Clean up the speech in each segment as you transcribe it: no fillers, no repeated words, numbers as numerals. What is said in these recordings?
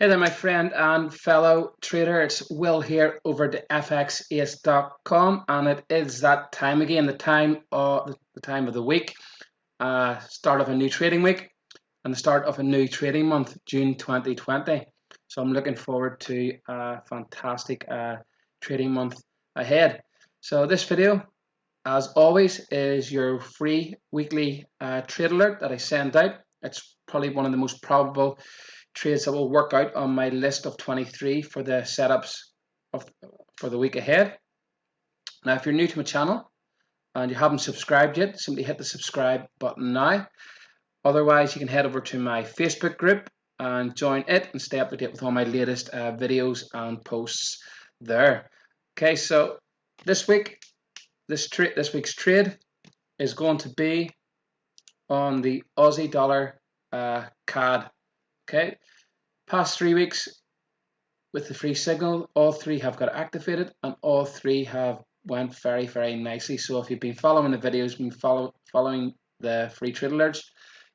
Hey there, my friend and fellow trader. It's Will here over at FXAUUSD.com, and it is that time again, the time of the week, start of a new trading week, and the start of a new trading month, June 2020. So I'm looking forward to a fantastic trading month ahead. So this video, as always, is your free weekly trade alert that I send out. It's probably one of the most probable trades that will work out on my list of 23 for the setups for the week ahead. Now, if you're new to my channel and you haven't subscribed yet, simply hit the subscribe button now. Otherwise, you can head over to my Facebook group and join it and stay up to date with all my latest videos and posts there. Okay, so this week's trade is going to be on the Aussie dollar CAD. Okay, past 3 weeks with the free signal, all three have got activated and all three have went very, very nicely. So if you've been following the videos, been following the free trade alerts,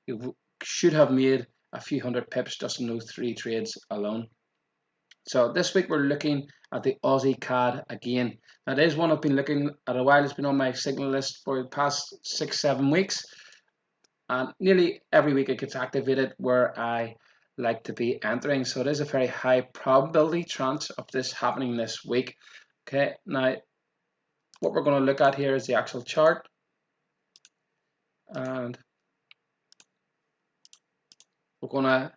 you should have made a few hundred pips just in those three trades alone. So this week we're looking at the Aussie CAD again. That is one I've been looking at a while. It's been on my signal list for the past 6-7 weeks. And nearly every week it gets activated where I like to be entering. So it is a very high probability chance of this happening this week. Okay, now what we're going to look at here is the actual chart. And we're going to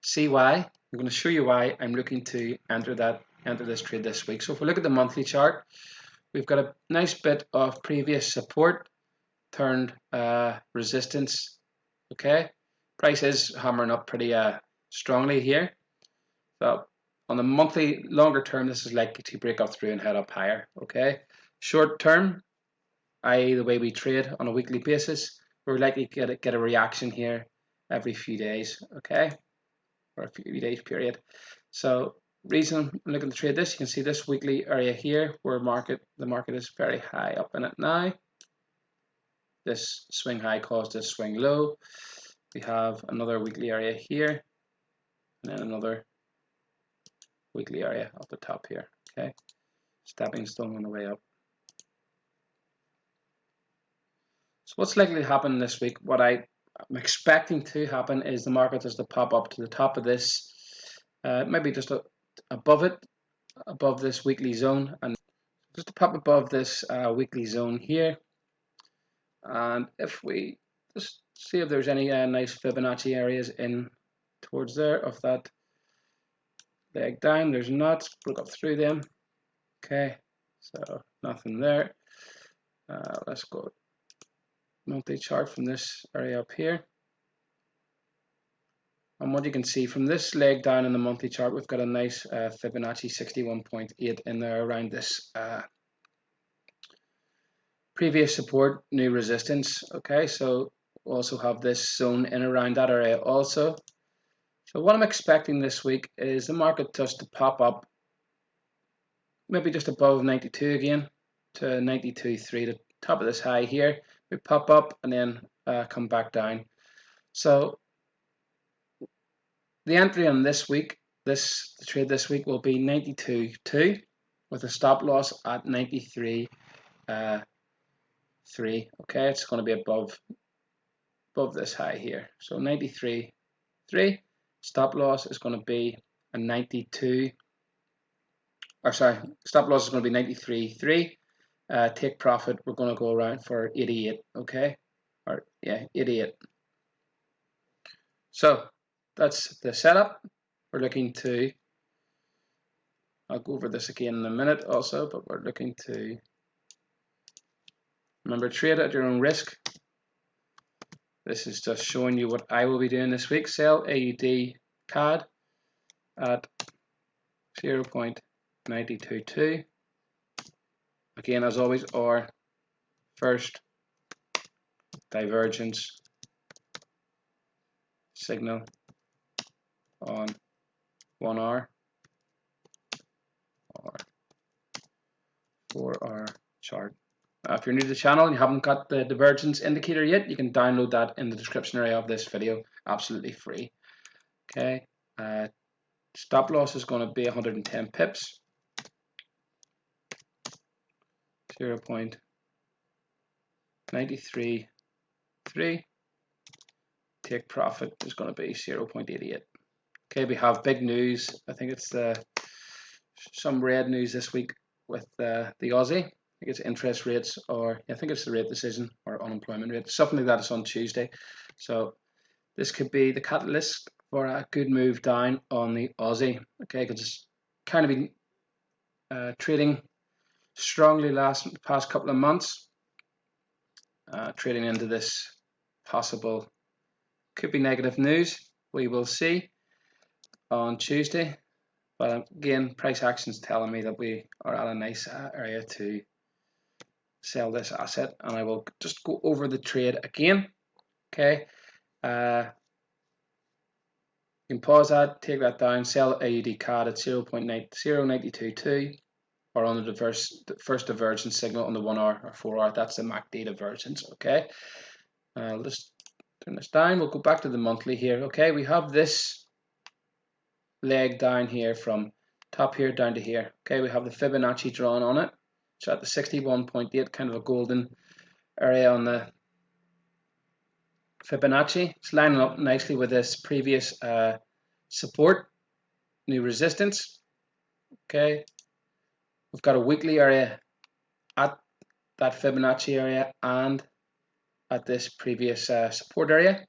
see why. I'm going to show you why I'm looking to enter this trade this week. So if we look at the monthly chart, we've got a nice bit of previous support turned resistance. Okay, price is hammering up pretty strongly here. So on the monthly longer term, this is likely to break up through and head up higher. Okay, short term, i.e. the way we trade on a weekly basis, we're likely to get a reaction here every few days. Okay, or a few days period. So reason I'm looking to trade this, you can see this weekly area here where the market is very high up in it now. This swing high caused this swing low. We have another weekly area here, and then another weekly area up the top here. Okay, stepping stone on the way up. So what's likely to happen this week? What I'm expecting to happen is the market is to pop up to the top of this, maybe just above it, above this weekly zone, and just to pop above this weekly zone here. And if we just see if there's any nice Fibonacci areas in towards there of that leg down, there's not, broke up through them. Okay, so nothing there. Let's go monthly chart from this area up here. And what you can see from this leg down in the monthly chart, we've got a nice Fibonacci 61.8 in there around this previous support, new resistance. Okay, so we also have this zone in around that area also. So what I'm expecting this week is the market just to pop up maybe just above 92 again to 92.3, the top of this high here. We pop up and then come back down. So the entry on this week, the trade this week will be 92.2 with a stop loss at 93.3. Okay, it's going to be above this high here. So 93.3. Stop loss is going to be a 92. Or sorry, stop loss is going to be 93.3. Take profit, we're going to go around for 88. Okay, or yeah, 88. So that's the setup. We're looking to, I'll go over this again in a minute also, but we're looking to, remember, trade at your own risk. This is just showing you what I will be doing this week. Sell AUD CAD at 0.922. Again, as always, our first divergence signal on 1 hour or 4 hour chart. If you're new to the channel and you haven't got the divergence indicator yet, you can download that in the description area of this video, absolutely free. Okay, Stop loss is going to be 110 pips. 0.933. Take profit is going to be 0.88. Okay, we have big news. I think it's some red news this week with the Aussie. I think it's interest rates, or I think it's the rate decision or unemployment rate, something like that. Is on Tuesday, so this could be the catalyst for a good move down on the Aussie. Okay, because it's kind of been trading strongly past couple of months, trading into this possible, could be negative news. We will see on Tuesday. But again, price action is telling me that we are at a nice area to sell this asset, and I will just go over the trade again. Okay, you can pause that, take that down, sell AUD CAD at 0.922, or on the first divergence signal on the 1 hour or 4 hour. That's the MACD divergence. Okay, let's turn this down. We'll go back to the monthly here. Okay, we have this leg down here from top here down to here. Okay, we have the Fibonacci drawn on it. So at the 61.8, kind of a golden area on the Fibonacci. It's lining up nicely with this previous support, new resistance. Okay, we've got a weekly area at that Fibonacci area and at this previous support area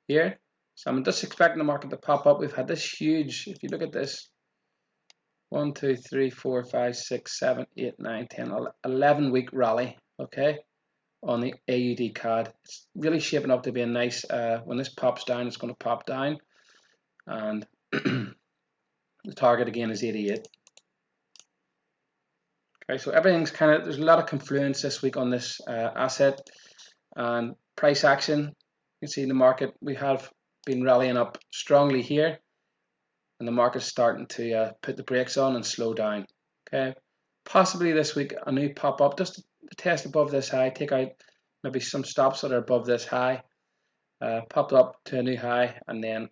here. So I'm just expecting the market to pop up. We've had this huge, if you look at this, 1, 2, 3, 4, 5, 6, 7, 8, 9, 10, 11 week rally, okay, on the AUD CAD. It's really shaping up to be a nice, when this pops down, it's going to pop down. And the target again is 88. Okay, so everything's kind of, there's a lot of confluence this week on this asset. And price action, you can see in the market, we have been rallying up strongly here, and the market's starting to put the brakes on and slow down. Okay, possibly this week a new pop up, just to test above this high, take out maybe some stops that are above this high, popped up to a new high, and then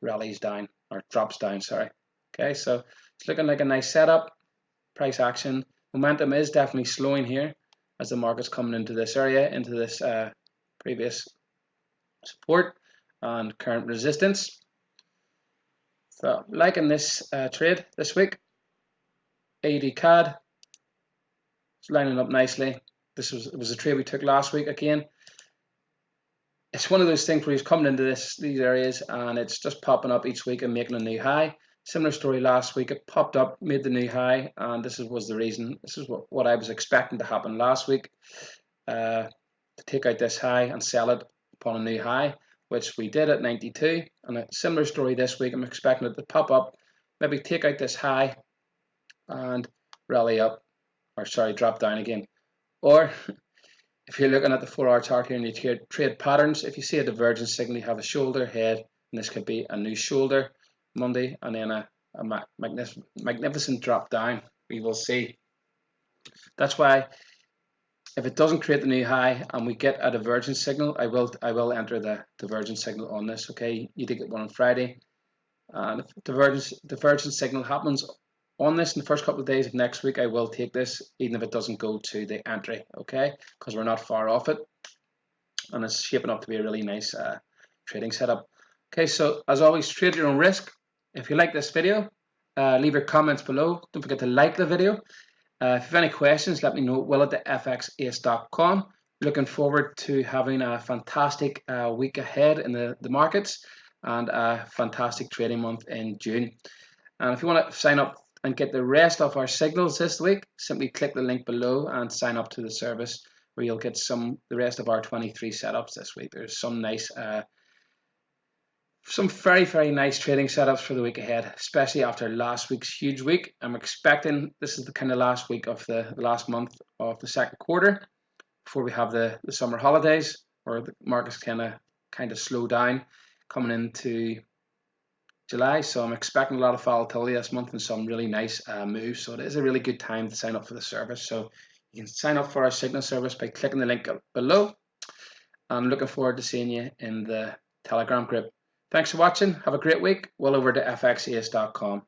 rallies down, or drops down, sorry. Okay, so it's looking like a nice setup. Price action momentum is definitely slowing here as the market's coming into this area, into this previous support and current resistance. So liking this trade this week. AUD CAD, it's lining up nicely. This was a trade we took last week again. It's one of those things where he's coming into these areas and it's just popping up each week and making a new high. Similar story last week. It popped up, made the new high, and this was the reason. This is what I was expecting to happen last week, to take out this high and sell it upon a new high, which we did at 92. And a similar story this week. I'm expecting it to pop up, maybe take out this high and rally up, or sorry, drop down again. Or if you're looking at the 4 hour chart here and you trade patterns, if you see a divergence signal, you have a shoulder head, and this could be a new shoulder Monday, and then a magnificent drop down. We will see. That's why if it doesn't create the new high and we get a divergence signal, I will enter the divergence signal on this. Okay, you did get one on Friday, and if divergence signal happens on this in the first couple of days of next week, I will take this, even if it doesn't go to the entry. Okay, because we're not far off it, and it's shaping up to be a really nice trading setup. Okay, so as always, trade your own risk. If you like this video, leave your comments below. Don't forget to like the video. If you have any questions, let me know. will@xauus.com. Looking forward to having a fantastic week ahead in the markets, and a fantastic trading month in June. And if you want to sign up and get the rest of our signals this week, simply click the link below and sign up to the service, where you'll get the rest of our 23 setups this week. There's some nice some very, very nice trading setups for the week ahead, especially after last week's huge week. I'm expecting this is the kind of last week of the last month of the second quarter before we have the summer holidays, where the markets kind of slow down coming into July. So I'm expecting a lot of volatility this month and some really nice moves. So it is a really good time to sign up for the service. So you can sign up for our signal service by clicking the link below. I'm looking forward to seeing you in the Telegram group. Thanks for watching. Have a great week. Well over to fxace.com.